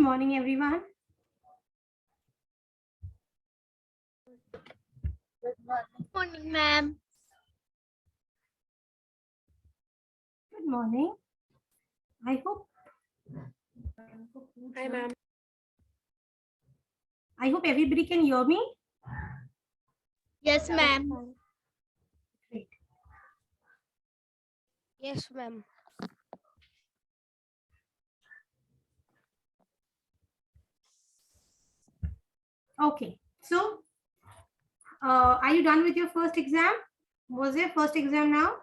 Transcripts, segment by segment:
morning, everyone. Good morning, ma'am. Good morning. I hope. Hi, ma'am. I hope everybody can hear me. Yes, ma'am. Great. Yes, ma'am. Okay. So, are you done with your first exam? Was your first exam now?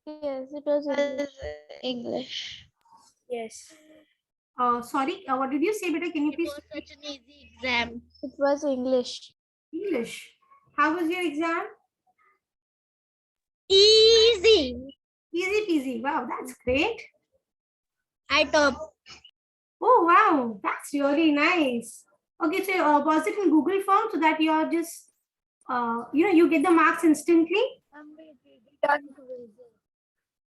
Yes, it was English. Yes. Sorry. What did you say, beta? Can you It please was repeat? such an easy exam. It was English. English? How was your exam? Easy. Easy peasy. Wow, that's great. I top. Oh, wow, that's really nice. Okay, so was it in Google Form so that you're just, you get the marks instantly?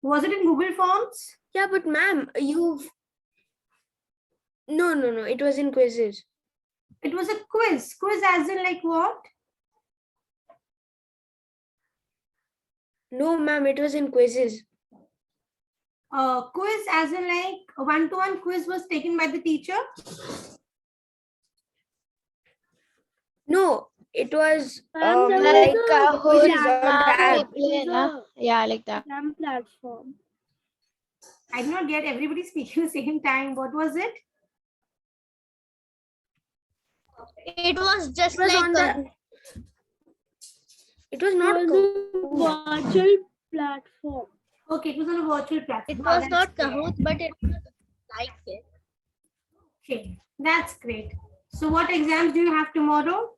Was it in Google Forms? Yeah, but ma'am, No, it was in quizzes. It was a quiz. Quiz as in like what? No, ma'am, it was in quizzes. Quiz as in like a one-to-one quiz was taken by the teacher? No, it was like a quiz on tab. Yeah, like that. Platform. I did not get everybody speaking at the same time. What was it? It was just It was like on the. It was not. virtual platform. Okay, it was on a virtual platform. It Wow, was that's not great. Kahoot, but it was like it. Okay, that's great. So what exams do you have tomorrow?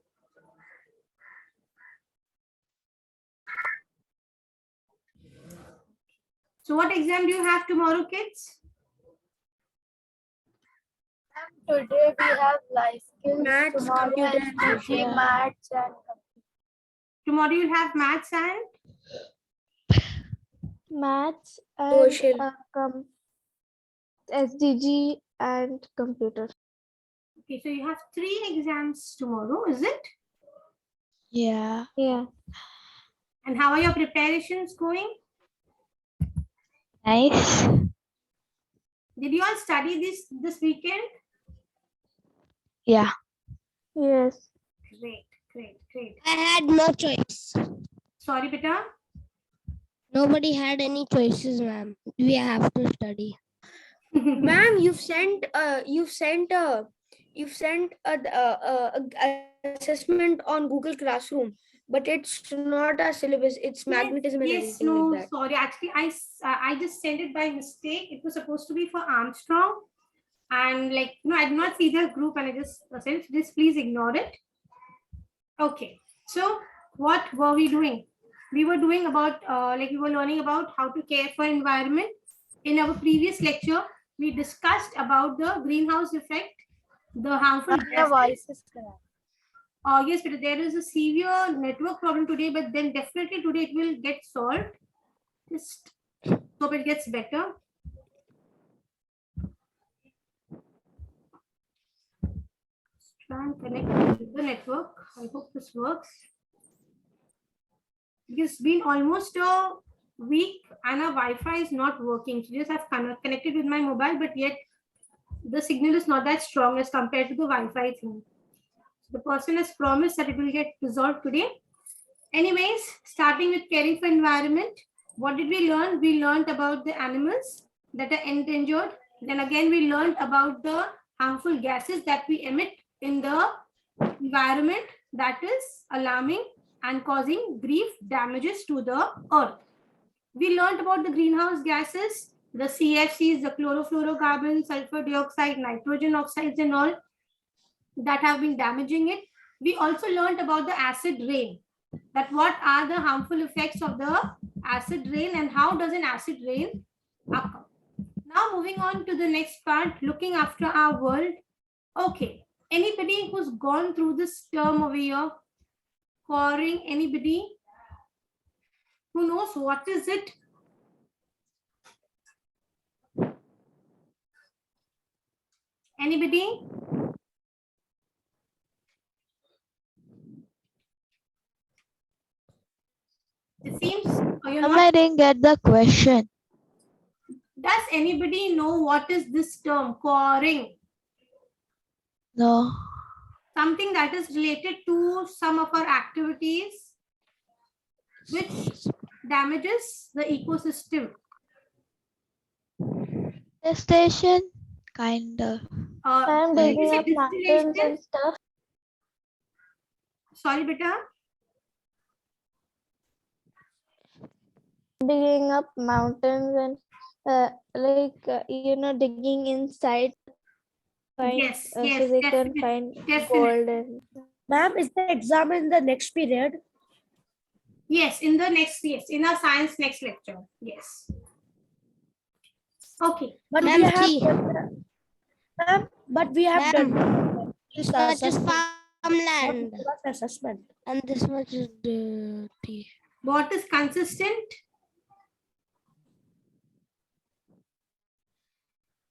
So what exam do you have tomorrow, kids? Today we have life skills. Maths, Tomorrow computer, and social. maths and Tomorrow you'll have maths and Maths and Social. SDG and computer. okay, so you have 3 exams tomorrow, is it? Yeah. Yeah. And how are your preparations going? Nice. Did you all study this weekend? Yeah. Yes. Great. I had no choice. Sorry, beta. Nobody had any choices, ma'am. We have to study. Ma'am, you've sent a assessment on Google Classroom, but it's not a syllabus. It's magnetism and Yes, everything no, like that. sorry. Actually, I just sent it by mistake. It was supposed to be for Armstrong, and like I did not see the group, and I just sent this. Please ignore it. Okay. So what were we doing? We were doing about we were learning about how to care for environment. In our previous lecture, we discussed about the greenhouse effect, the harmful gases. Yes, but there is a severe network problem today, but then definitely today it will get solved. Just hope it gets better. Try and connect to the network. I hope this works. It's been almost a week and our Wi-Fi is not working. So just have connected with my mobile, but yet the signal is not that strong as compared to the Wi-Fi thing. The person has promised that it will get resolved today. Anyways, starting with caring for environment, what did we learn? We learned about the animals that are endangered. Then again, we learned about the harmful gases that we emit in the environment that is alarming and causing grief damages to the earth. We learned about the greenhouse gases, the CFCs, the chlorofluorocarbons, sulfur dioxide, nitrogen oxides and all that have been damaging it. We also learned about the acid rain, that what are the harmful effects of the acid rain and how does an acid rain occur. Now moving on to the next part, looking after our world. Okay, anybody who's gone through this term over here, coring, anybody who knows what is it? Anybody? It seems you're I not. didn't get the question. Does anybody know what is this term, coring? No. Something that is related to some of our activities which damages the ecosystem. The station, kind of. I'm Did you digging say up mountains distillation? and stuff. Sorry, beta. Digging up mountains and digging inside, find Yes, so yes, they can definitely, find definitely. gold and. Ma'am, is the exam in the next period? Yes, in the next, yes, in our science next lecture. Yes. Okay. But Ma'am, we have see. ma'am, but we have Ma'am, done this much is assessment. farmland. Not assessment. And this much is dirty. What is consistent?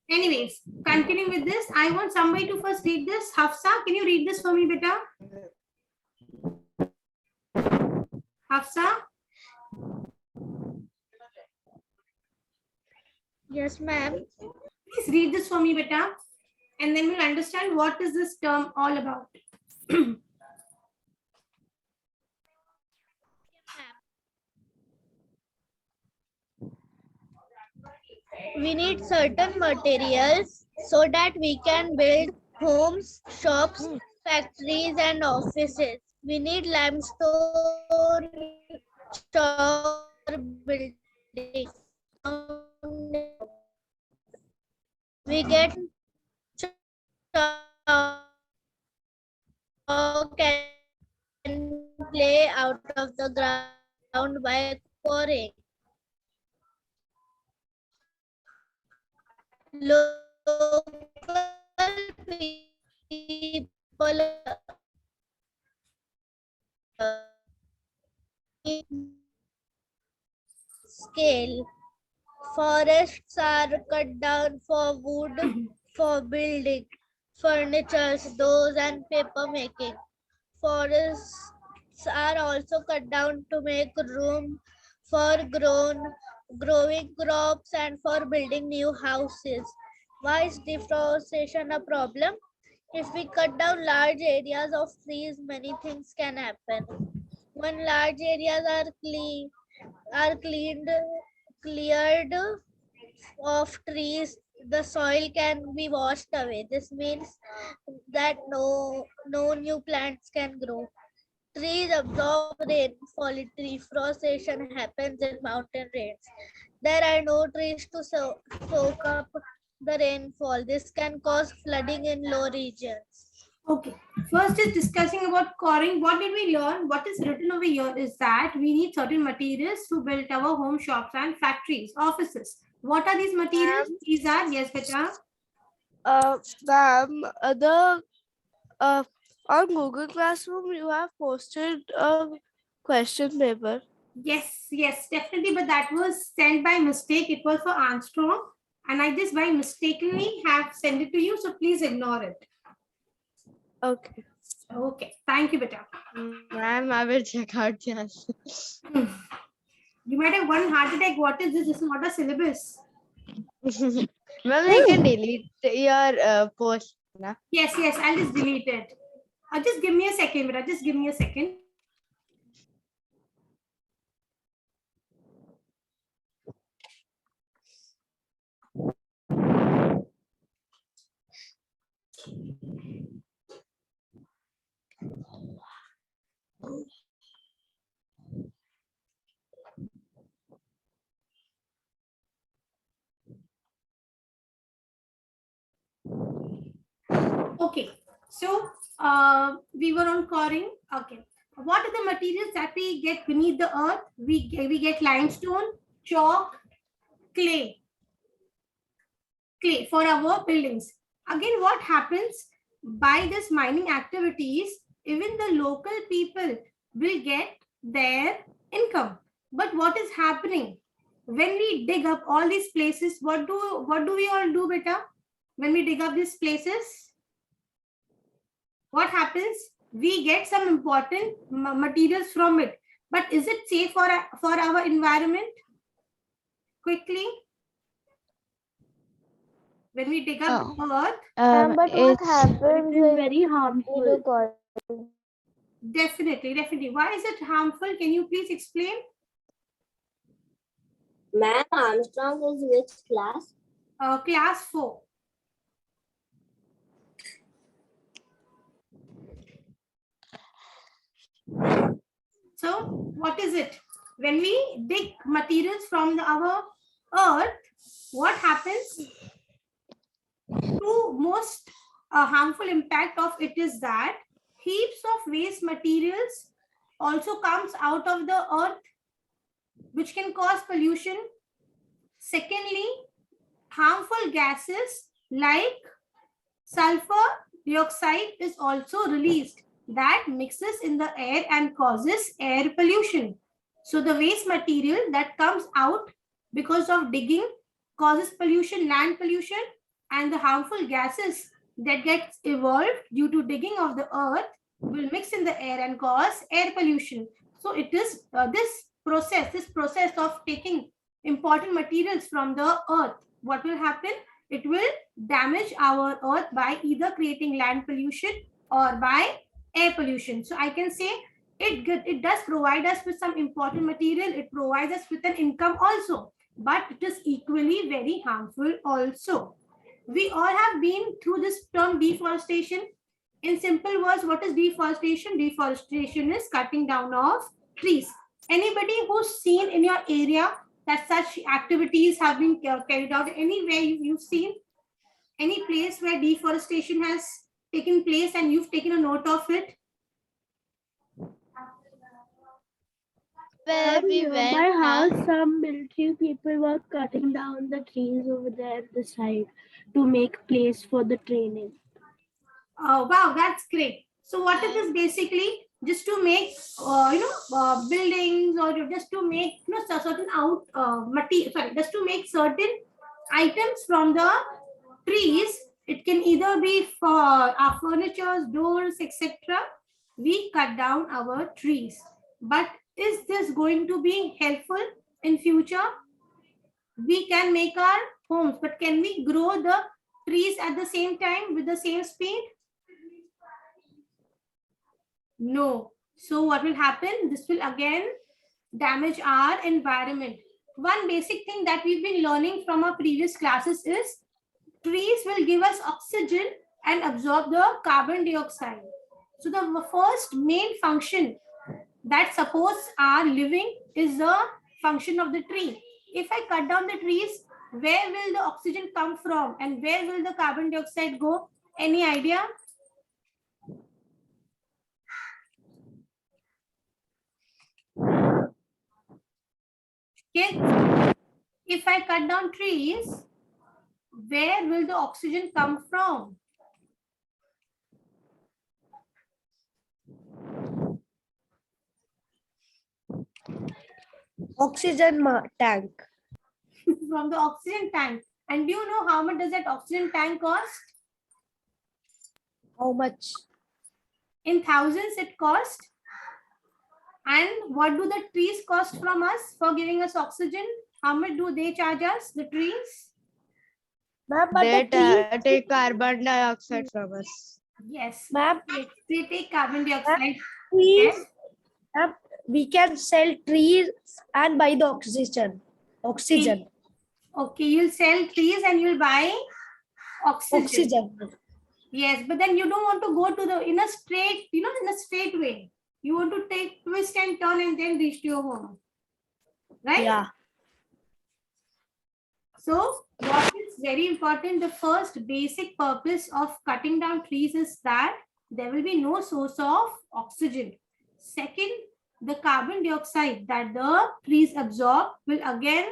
Anyways, continuing with this, I want somebody to first read this. Hafsa, can you read this for me, beta? Hafsa? Yes, ma'am. Please read this for me, beta. And then we'll understand what is this term all about. We need certain materials so that we can build homes, shops, factories, and offices. We need limestone, chalk, buildings. We get chalk and clay out of the ground by pouring. Local people scale. Forests are cut down for wood, for building, furniture, doors, and paper making. Forests are also cut down to make room for growing crops and for building new houses. Why is deforestation a problem? If we cut down large areas of trees, many things can happen. When large areas are cleared of trees, the soil can be washed away. This means that no new plants can grow. Trees absorb rainfall. Deforestation happens in mountain ranges. There are no trees to soak up the rainfall. This can cause flooding in low regions. Okay. First is discussing about coring. What did we learn? What is written over here is that we need certain materials to build our home, shops, and factories, offices. What are these materials? These are, yes, beta. Ma'am, on Google Classroom you have posted a question paper. Yes, yes, definitely. But that was sent by mistake. It was for Armstrong. And I just by mistakenly have sent it to you. So please ignore it. Okay. Okay. Thank you, beta. Ma'am, I will check out yes. You might have one heart attack. What is this? This is not a syllabus. Ma'am, you can delete your post. Na? Yes, yes. I'll just delete it. Just give me a second, beta. Just give me a second. Okay, so we were on coring. Okay, what are the materials that we get beneath the earth? We get limestone, chalk, clay for our buildings. Again, what happens by this mining activities? Even the local people will get their income. But what is happening when we dig up all these places? What do we all do, beta? when we dig up these places, what happens? We get some important materials from it. But is it safe for our environment? Quickly. When we dig up earth, but what It's happens It is very harmful. definitely. Why is it harmful? Can you please explain? Ma'am, Armstrong is which class? Class 4. So what is it? When we dig materials from our earth, what happens? Two most harmful impact of it is that heaps of waste materials also comes out of the earth, which can cause pollution. Secondly, harmful gases like sulfur dioxide is also released that mixes in the air and causes air pollution. So the waste material that comes out because of digging causes pollution, land pollution, and the harmful gases that gets evolved due to digging of the earth will mix in the air and cause air pollution. So it is this process of taking important materials from the earth, what will happen? It will damage our earth by either creating land pollution or by air pollution. So I can say it does provide us with some important material. It provides us with an income also, but it is equally very harmful also. We all have been through this term deforestation. In simple words, what is deforestation? Deforestation is cutting down of trees. Anybody who's seen in your area that such activities have been carried out anywhere you've seen? Any place where deforestation has taken place and you've taken a note of it? where we Nearby went now. house, some military people were cutting down the trees over there at the side to make place for the training. Oh, wow, that's great. So what is this basically? Just to make, buildings, or just to make, certain material, just to make certain items from the trees. It can either be for our furnitures, doors, etc. We cut down our trees. But is this going to be helpful in future? We can make our homes, but can we grow the trees at the same time with the same speed? No. So what will happen? This will again damage our environment. One basic thing that we've been learning from our previous classes is trees will give us oxygen and absorb the carbon dioxide. So the first main function that supports our living is the function of the tree. If I cut down the trees, where will the oxygen come from and where will the carbon dioxide go? Any idea? Kids, if I cut down trees, where will the oxygen come from? Oxygen tank. From the oxygen tank. And do you know how much does that oxygen tank cost? How much? In thousands it cost. And what do the trees cost from us for giving us oxygen? How much do they charge us, the trees? Ma'am, but They the trees, take carbon dioxide from us. Yes. ma'am, They take carbon dioxide. trees, Yes. ma'am, we can sell trees and buy the oxygen. Oxygen. Okay, you'll sell trees and you'll buy oxygen. Oxygen. Yes, but then you don't want to go to the in a straight way. You want to take twist and turn and then reach to your home. Right? Yeah. So what is very important, the first basic purpose of cutting down trees is that there will be no source of oxygen. Second, the carbon dioxide that the trees absorb will again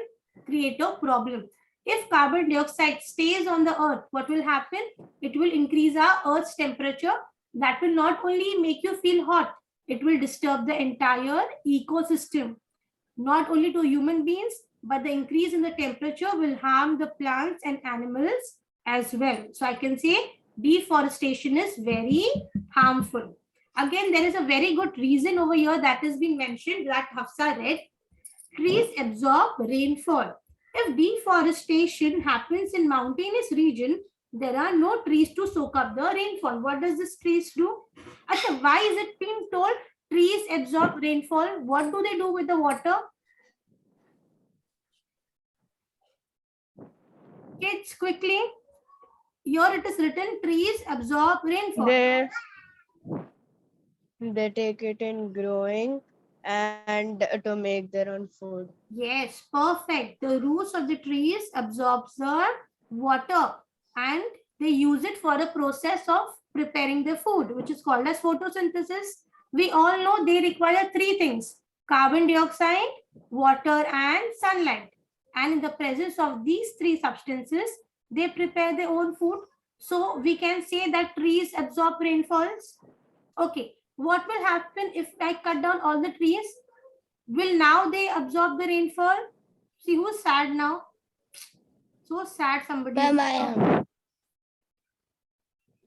create a problem. If carbon dioxide stays on the earth, what will happen? It will increase our earth's temperature. That will not only make you feel hot, it will disturb the entire ecosystem. Not only to human beings, but the increase in the temperature will harm the plants and animals as well. So I can say deforestation is very harmful. Again, there is a very good reason over here that has been mentioned that Hafsa read. Trees absorb rainfall. If deforestation happens in mountainous region, there are no trees to soak up the rainfall. What does this trees do? Achha, why is it being told trees absorb rainfall? What do they do with the water? Kids, quickly. Here it is written, trees absorb rainfall. They take it in growing and to make their own food. Yes, perfect. The roots of the trees absorbs the water and they use it for the process of preparing the food, which is called as photosynthesis. We all know they require three things: carbon dioxide, water, and sunlight. And in the presence of these three substances, they prepare their own food. So we can say that trees absorb rainfalls. Okay, what will happen if I cut down all the trees? Will now they absorb the rainfall? See who's sad now? So sad somebody. Ma'am, I am.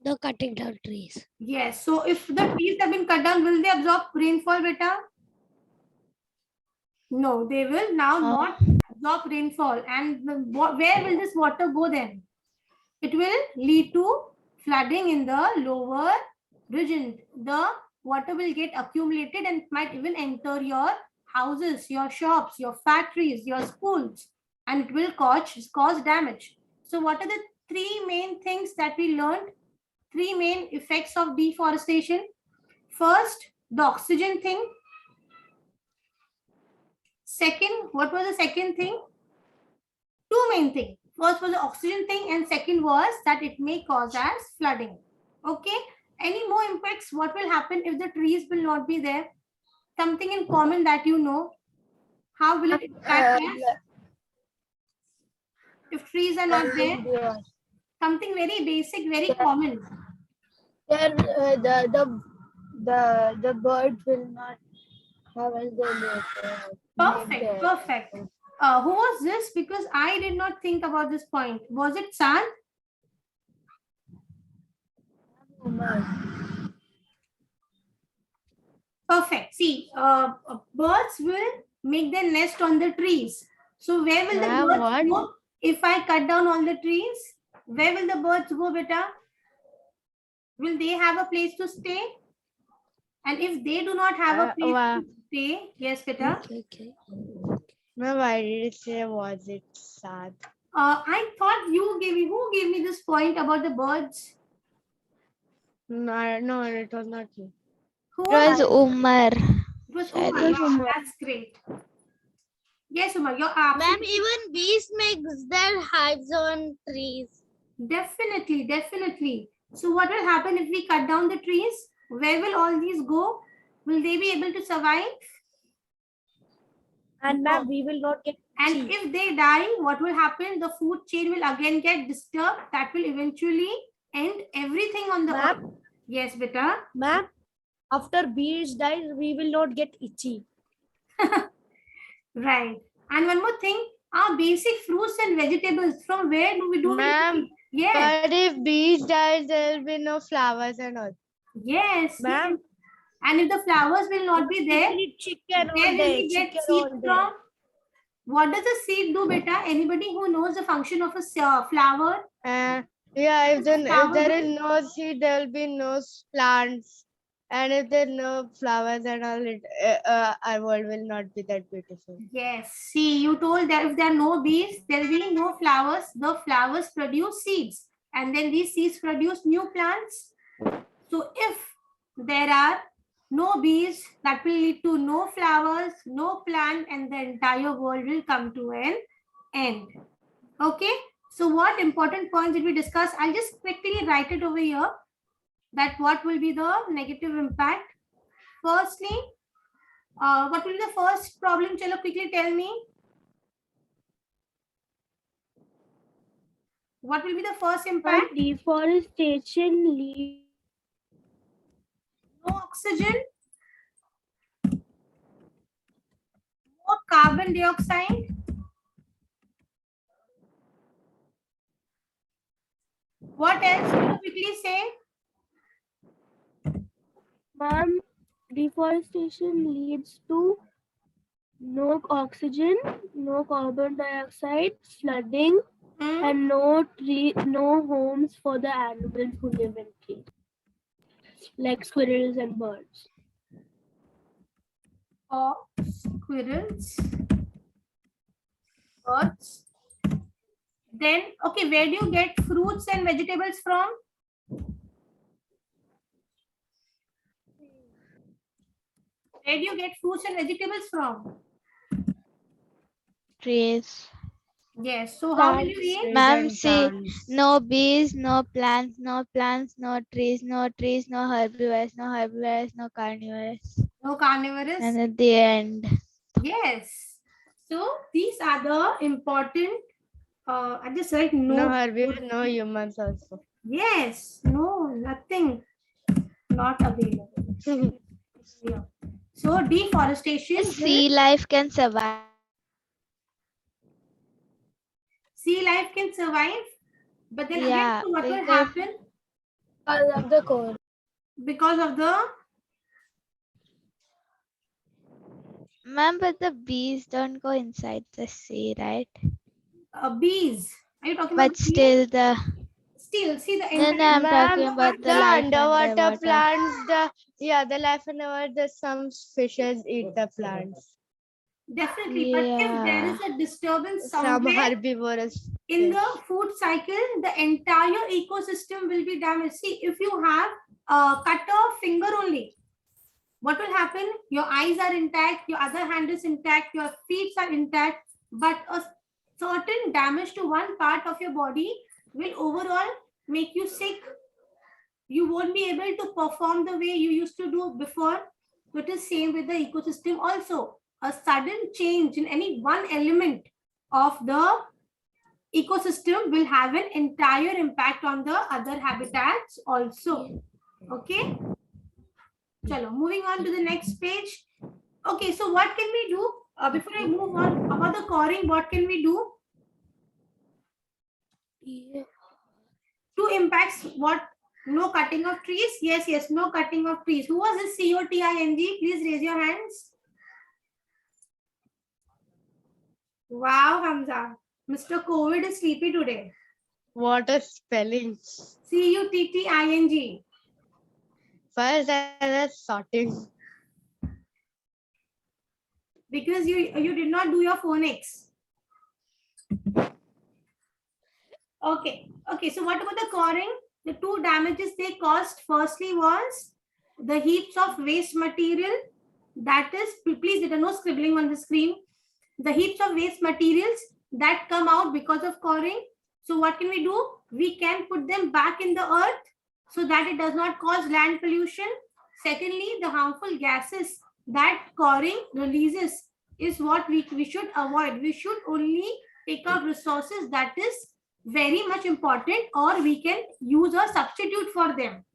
The cutting down trees. Yes. So if the trees have been cut down, will they absorb rainfall, beta? No, they will now not absorb rainfall. And where will this water go then? It will lead to flooding in the lower region. The water will get accumulated and might even enter your houses, your shops, your factories, your schools, and it will cause damage. So what are the three main things that we learned? Three main effects of deforestation. First, the oxygen thing. Second, what was the second thing? Two main things. First was the oxygen thing and second was that it may cause as flooding. Okay. Any more impacts? What will happen if the trees will not be there? Something in common that you know. How will it impact us? If trees are not there? Something very basic, very common. The birds will not have Perfect, perfect. Who was this? Because I did not think about this point. Was it San? Perfect. See, birds will make their nest on the trees. So where will the birds go if I cut down all the trees? Where will the birds go, beta? Will they have a place to stay? And if they do not have a place to stay, yes, beta? Okay. Ma'am, why did it say was it sad? I thought who gave me this point about the birds? No, it was not you. Who It was Umar. It was Umar. Wow, that's great. Yes, Umar, you're Ma'am, absolutely. even bees makes their hives on trees. Definitely, definitely. So what will happen if we cut down the trees? Where will all these go? Will they be able to survive? And ma'am, we will not get. And if they die, what will happen? The food chain will again get disturbed. That will eventually end everything on the earth. Yes, beta. Ma'am, after bees dies, we will not get itchy. Right. And one more thing, our basic fruits and vegetables, from where do we do? Ma'am, yes. but if bees dies, there will be no flowers and all. Yes. Ma'am. And if the flowers will not be there, chicken where will we get seed from? What does a seed do, beta? Anybody who knows the function of a flower? Yeah, if there is no seed, there will be no plants. And if there are no flowers and all, our world will not be that beautiful. Yes. See, you told that if there are no bees, there will be no flowers. The flowers produce seeds. And then these seeds produce new plants. So if there are no bees, that will lead to no flowers, no plant, and the entire world will come to an end. Okay. So what important points did we discuss? I'll just quickly write it over here. That what will be the negative impact. Firstly, what will be the first problem? Chalo, quickly tell me. What will be the first impact? Deforestation leads. No oxygen. More carbon dioxide. What else? Can you quickly say? Ma'am, deforestation leads to no oxygen, no carbon dioxide, flooding, Hmm? and no homes for the animals who live in trees, like squirrels and birds. Or squirrels, birds. Then, okay, where do you get fruits and vegetables from? Where do you get fruits and vegetables from? Trees. Yes. So how will you Trees eat? Ma'am, and see, plants. no bees, no plants, no plants, no trees, no trees, no herbivores, no herbivores, no carnivores. No carnivorous. And at the end, Yes. So these are the important. I just said No no. herbivores, no humans also. Yes. No. Nothing. Not available. Yeah. So deforestation will, sea life can survive. sea life can survive, but then again, Yeah, so what will because happen Because of the cold. because of the ma'am, but the bees don't go inside the sea, right? bees? Are you talking about But the bees? still, the Still, see the no, entire. I'm talking Ma'am, about the the life underwater underwater. plants, the life underwater, some fishes eat the plants. Definitely, but if there is Yeah, a disturbance Some somewhere herbivorous in fish. the food cycle, the entire ecosystem will be damaged. See, if you have cut a finger only, what will happen? Your eyes are intact, your other hand is intact, your feet are intact, but a certain damage to one part of your body will overall make you sick. You won't be able to perform the way you used to do before. It is same with the ecosystem also. A sudden change in any one element of the ecosystem will have an entire impact on the other habitats also. Okay. Chalo, moving on to the next page. Okay, so what can we do? Before I move on about the coring, what can we do? Two impacts. What? No cutting of trees. Yes, yes, no cutting of trees. Who was this COTING? Please raise your hands. Wow, Hamza. Mr. COVID is sleepy today. What a spelling. CUTTING. First, I was sorting. Because you did not do your phonics. Okay. Okay. So what about the coring? The two damages they caused firstly was the heaps of waste material. That is, please there are no scribbling on the screen. The heaps of waste materials that come out because of coring. So what can we do? We can put them back in the earth so that it does not cause land pollution. Secondly, the harmful gases that coring releases is what we should avoid. We should only take out resources that is very much important, or we can use a substitute for them.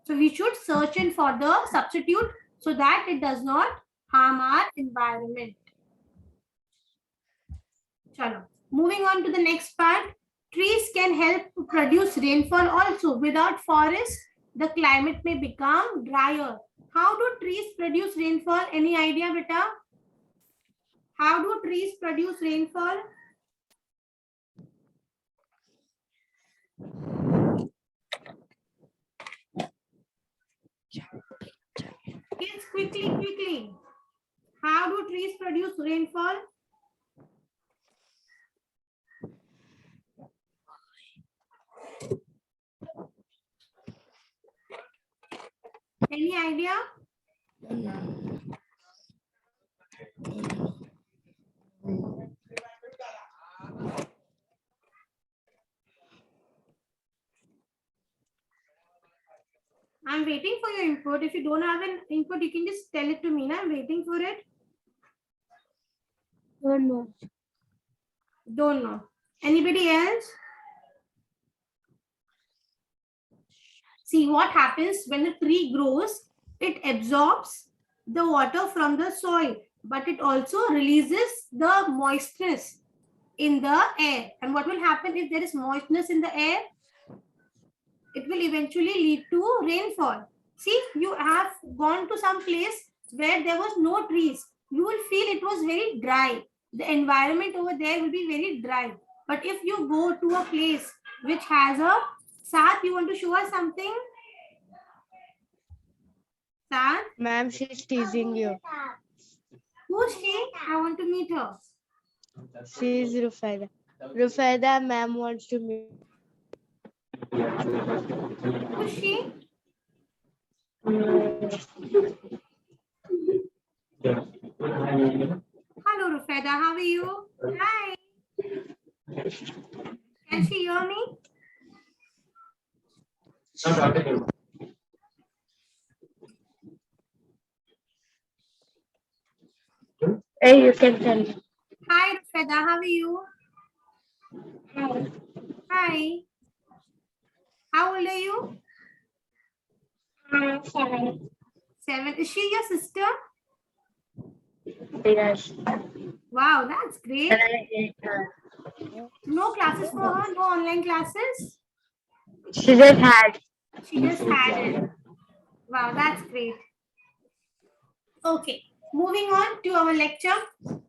So we should search in for the substitute so that it does not harm our environment. Chalo. Moving on to the next part. Trees can help to produce rainfall also. Without forest, the climate may become drier. How do trees produce rainfall? Any idea, beta? How do trees produce rainfall? Kids, quickly, quickly. How do trees produce rainfall? Any idea? I'm waiting for your input. If you don't have an input, you can just tell it to me. I'm waiting for it. Don't know. Don't know. Anybody else? See what happens when a tree grows, it absorbs the water from the soil, but it also releases the moistness in the air. And what will happen if there is moistness in the air? it will eventually lead to rainfall. See, you have gone to some place where there was no trees. You will feel it was very dry. The environment over there will be very dry. But if you go to a place which has a Sath, you want to show us something? Sath? Ma'am, she's teasing you. Who's she? I want to meet her. She's Rufaida. Rufaida, ma'am wants to meet. Who's she? Hello, Rufeda. How are you? Hi. Can she hear me? Hey, you can tell me. Hi, Rufeda. How are you? Hi. How old are you? 7. 7. Is she your sister? Yes. Wow, that's great. And I hate her. No classes for her? No online classes? She just had. She just had it. Wow, that's great. Okay, moving on to our lecture.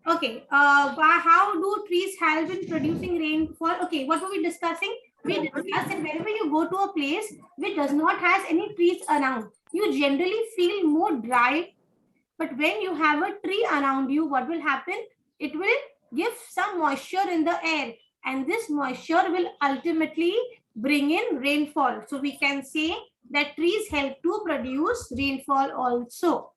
Okay, how do trees help in producing rainfall? Okay, what were we discussing? We discussed that whenever you go to a place which does not has any trees around, you generally feel more dry. But when you have a tree around you, what will happen? It will give some moisture in the air, and this moisture will ultimately bring in rainfall. So we can say that trees help to produce rainfall also.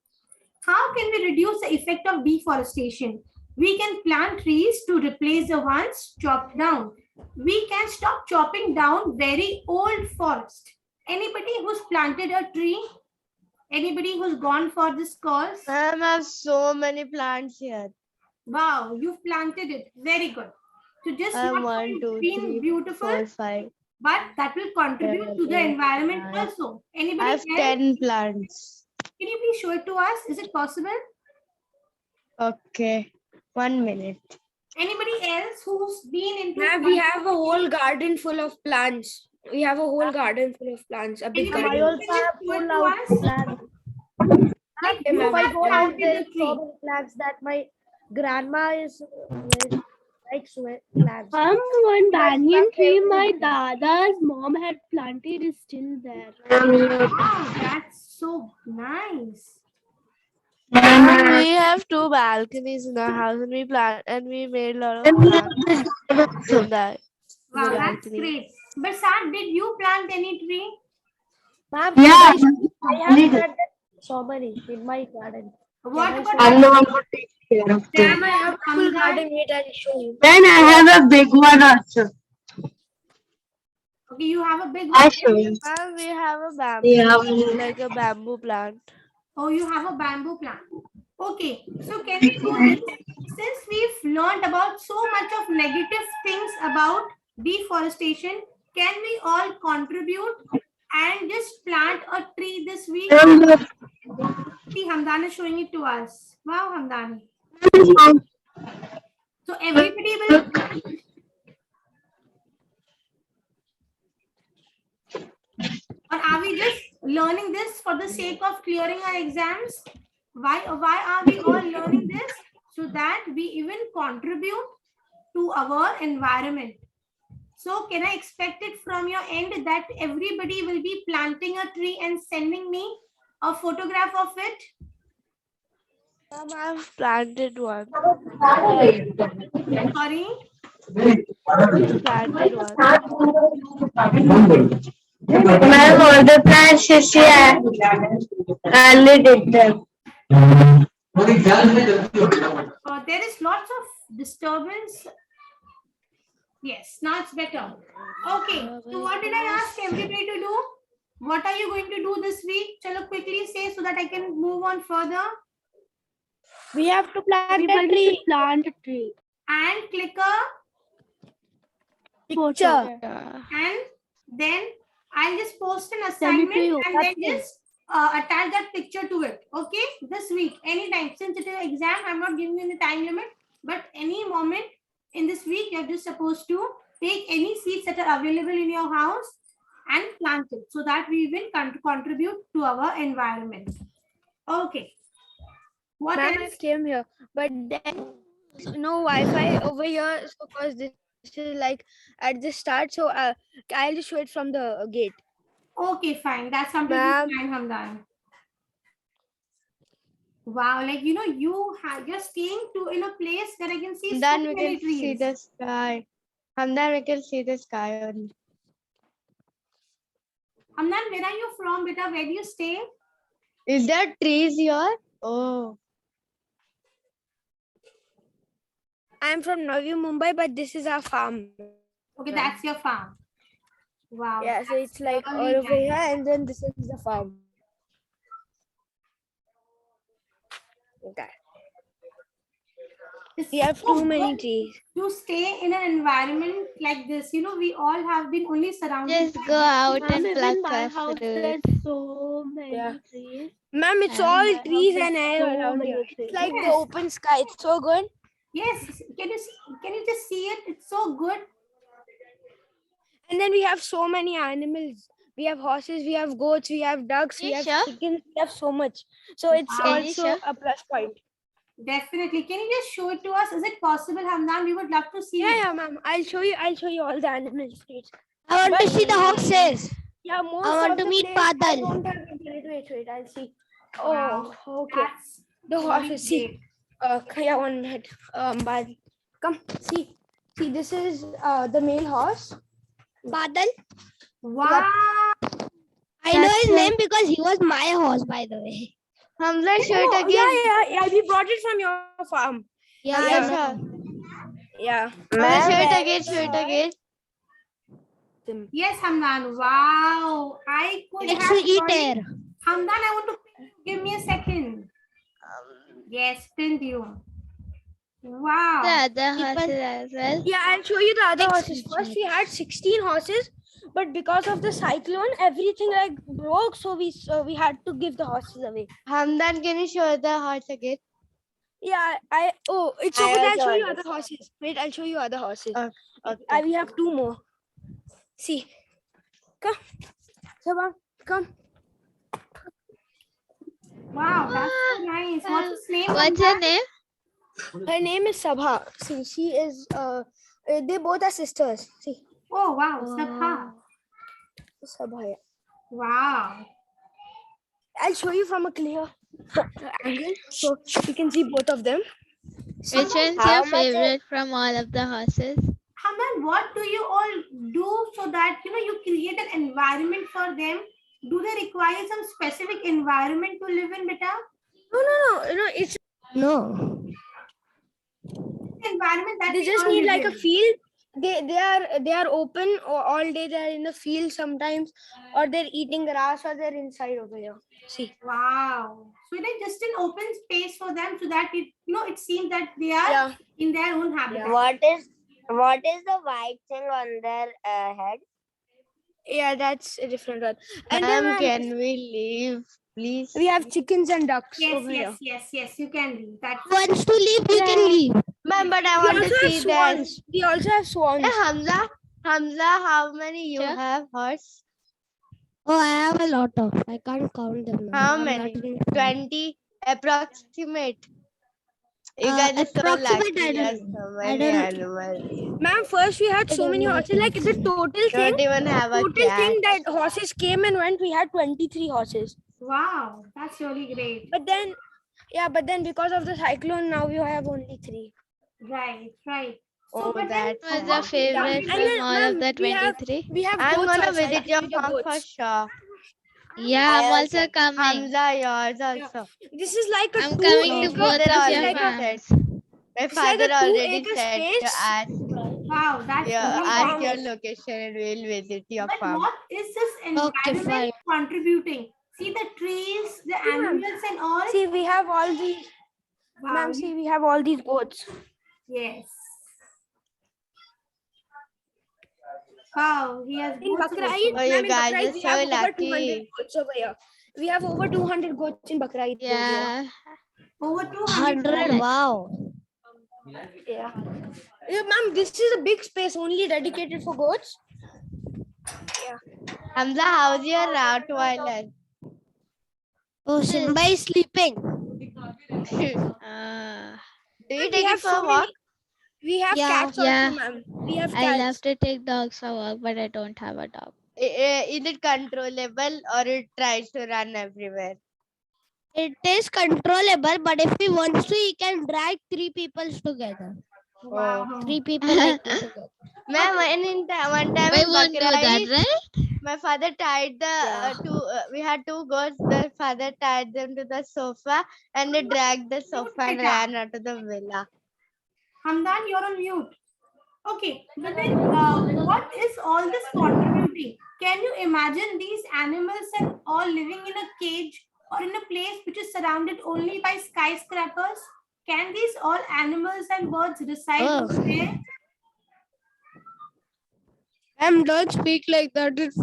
How can we reduce the effect of deforestation? We can plant trees to replace the ones chopped down. We can stop chopping down very old forest. Anybody who's planted a tree? Anybody who's gone for this course? Ma'am, I have so many plants here. Wow, you've planted it. Very good. So just I have not 1, 2, being 3, beautiful, 4, 5. but that will contribute to the 7, 8, environment 9. also. I Anybody have else? 10 plants. Can you please show it to us? Is it possible? Okay. 1 minute. Anybody else who's been into? Ma'am, we have a whole garden full of plants. We have a whole garden full of plants. A big Anybody garden. who can just show it to us? Like Okay, you ma'am. have planted the tree. plants that my grandma is likes plants. One banyan tree my dada's mom had planted is still there. Wow, that's so nice. We have 2 balconies in our house, and we made a lot of plants in that. Wow, the that's balcony. great. But Sad, did you plant any tree? Ma'am, Yeah. I have planted so many in my garden. What I about I'm the one who takes care of them. Ma'am, I have a full garden. Wait, I'll show you. Then I have a big one also. Okay, you have a big I one. show you. Ma'am, we have a bamboo, Yeah. like a bamboo plant. Oh, you have a bamboo plant. Okay, so can we do this? Since we've learned about so much of negative things about deforestation, can we all contribute and just plant a tree this week? See, Hamdan is showing it to us. Wow, Hamdan. So everybody will. Or are we just learning this for the sake of clearing our exams? Why are we all learning this? So that we even contribute to our environment. So can I expect it from your end that everybody will be planting a tree and sending me a photograph of it? Ma'am, I've planted one. Sorry? Planted one. Ma'am, all the plants she only did them. There is lots of disturbance. Yes, now it's better. Okay, so what did I ask everybody to do? What are you going to do this week? Chalo, quickly say so that I can move on further. We have to plant a Everybody tree. should plant a tree. And click a Picture. and then I'll just post an Send it assignment to you. and then just attach that picture to it. Okay, this week, anytime. Since it is an exam, I'm not giving you the time limit, but any moment in this week, you're just supposed to take any seats that are available in your house and plant it so that we will contribute to our environment. Okay. What Ma'am, I else? came here, but then no Wi-Fi over here, so because this is like at the start, so I'll just show it from the gate. Okay, fine. That's completely Ma'am. fine, Hamdan. Wow, like you're staying in a place that I can see so Then we many can see trees. the sky. And then we can see the sky only. Hamdan, where are you from, beta? Where do you stay? Is there trees here? Oh. I'm from Navi Mumbai, but this is our farm. Okay, that's your farm. Wow. Yeah, so that's it's like all really over nice. here, and then this is the farm. Okay. It's We have so too many good trees. to stay in an environment like this. We all have been only surrounded Just by go out Ma'am, and even pluck my a house, fruit. there's so many Yeah. trees. Ma'am, it's And all my house trees has and air so around many here. trees. It's like the Yes. open sky. It's so good. Yes. Can you just see it? It's so good. And then we have so many animals. We have horses, we have goats, we have ducks, we have Nisha? chickens, we have so much. So it's Wow. also Nisha? a plus point. Definitely. Can you just show it to us? Is it possible, Hamdan? We would love to see it. Yeah, ma'am. I'll show you all the animals. Please. I want to see the horses. Yeah, most I want of to the meet place I Badal. don't have. Wait, I'll see. Wow. Oh, okay. That's The really horses, see. great. Yeah, 1 minute. But come, see. See, this is the male horse. Badal. Wow. I know That's his name because he was my horse, by the way. Hamza, show Oh, it again. yeah. We brought it from your farm. Yeah, Yeah. I know. Yeah. Hamza, show it again. Show it again. Yes, Hamdan. Wow. I could Let's have eat sorry. air. Hamdan, I want to give me a second. Yes, pinned you. Wow. The other Keep horses as well. Yeah, I'll show you the other Next horses. First, we had 16 horses, but because of the cyclone, everything like broke, so we had to give the horses away. Hamdan, can you show the horse again? Yeah, it's over there. I'll show you other horses. Wait, I'll show you other horses. Okay. We have 2 more. See, come, Sabah, come. Wow, that's so nice. What's his name? What's her Hamdan? name? Her name is Sabha. See, she is. They both are sisters. See, Oh, wow. Sabha. Sabha. Yeah. Wow. I'll show you from a clear angle, so you can see both of them. Which one's your favorite from all of the horses? Hamdan, what do you all do so that you create an environment for them? Do they require some specific environment to live in, beta? No. It's No. Environment that they we just all need live like a in. field. They are open all day. They're in the field sometimes, or they're eating grass, or they're inside over here. See. Wow. So it is just an open space for them so that it seems that they are Yeah. in their own habitat. What is the white thing on their head? Yeah, that's a different one. And then Ma'am, can we leave, please? we have chickens and ducks Yes, over here. yes. You can leave. That's Who wants to leave? You can leave. Ma'am, but I We want also to have see that. swans. We also have swans. Hey, Hamza, how many you Sure. have horse? Oh, I have a lot of. I can't count them now. How I'm many? not in- 20 approximate. You guys are so approximate, lucky. I You have don't know. so I many don't- animals. Ma'am, first we had I so don't many know horses. Like the total thing, Don't even have a total cat. thing that horses came and went, we had 23 horses. wow. That's really great. But then because of the cyclone, now we have only 3. Right. So, Oh, but then that's What's nice. your favorite And from then, all ma'am, of the we have- 23? We have I'm goats gonna outside, visit your with the farm for goats. sure. Yeah, I'm also coming. Hamza, yours also. This is like a I'm 2 coming to acre. both Father of already your like a- said. farms. My It's like father a 2 already acre said to space. ask, wow, that's ask really your great. location and we'll visit your But farm. what is this environment fine. contributing? See the trees, the ma'am. animals and all. See, we have all these. Wow. Ma'am, see, we have all these goats. Yes. Wow, he has In goats Bakra also. Eid, Oh, you ma'am, in guys Bakra are Eid, we so have over 200 lucky. goats over here. We have over 200 goats in Bakra Eid. Yeah. Over 200. 100. Wow. Yeah. Yeah, ma'am, this is a big space only dedicated for goats. Yeah. Hamza, how's your Rottweiler? Oh, Simba is sleeping. Do you We take it have for so a walk? many. We have Yeah. cats also, Yeah, ma'am. We have I love cats. to take dogs for walk, but I don't have a dog. Is it controllable or it tries to run everywhere? It is controllable, but if he wants to, he can drag 3 people together. Wow. 3 people like me together. Ma'am, one time I in won't do that, Bakra Eid, right? my father tied the Yeah. we had 2 goats. The father tied them to the sofa and they dragged the sofa and ran out of the villa. Hamdan, you're on mute. Okay, but then what is all this contributing? Can you imagine these animals are all living in a cage or in a place which is surrounded only by skyscrapers? Can these all animals and birds reside over there? Don't speak like that. It's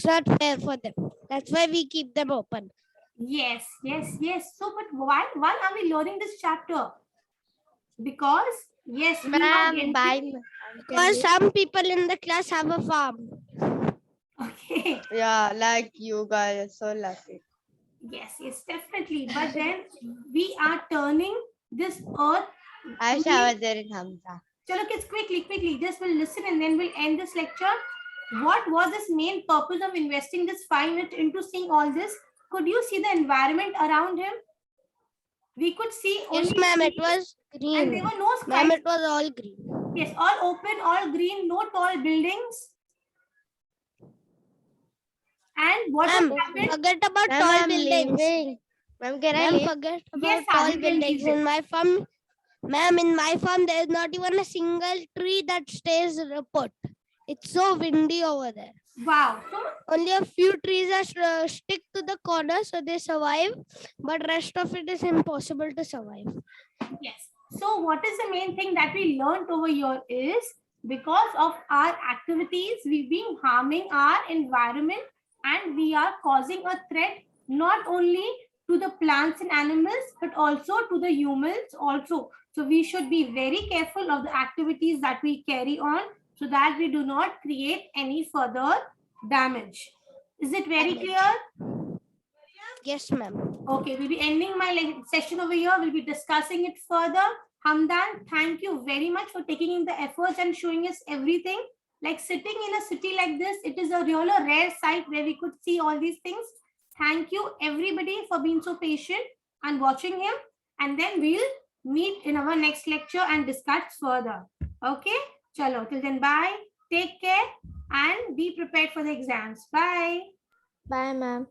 not fair for them. That's why we keep them open. Yes, yes, yes. So, but why are we learning this chapter? Because yes, we are Ma'am, bye. getting. Because some people in the class have a farm. Okay. Yeah, like you guys, so lucky. Yes, yes, definitely. But then we are turning this earth. I shower there in Hamza. Chalo kids, quickly, just we'll listen and then we'll end this lecture. What was this main purpose of investing this 5 minutes into seeing all this? Could you see the environment around him? We could see only Yes, ma'am, it trees was green. and there were no Ma'am, skies. it was all green. Yes, all open, all green, no tall buildings. And what Ma'am, happened? forget about Ma'am, tall I'm buildings. leaving. Ma'am, can I Ma'am, leave? forget about Yes, tall Sabi, you can buildings. leave In it. my farm, ma'am, in my farm, there is not even a single tree that stays put. It's so windy over there. Wow. So Only a few trees are stick to the corner, so they survive. But rest of it is impossible to survive. yes. So what is the main thing that we learned over here is because of our activities, we've been harming our environment and we are causing a threat not only to the plants and animals, but also to the humans also. So we should be very careful of the activities that we carry on so that we do not create any further damage. Is it very clear? Yes, ma'am. Okay, we'll be ending my session over here. We'll be discussing it further. Hamdan, thank you very much for taking in the efforts and showing us everything. Like sitting in a city like this, it is a real rare sight where we could see all these things. Thank you everybody for being so patient and watching him. And then we'll meet in our next lecture and discuss further. Okay? Chalo, till then bye. Take care and be prepared for the exams. Bye. Bye, ma'am.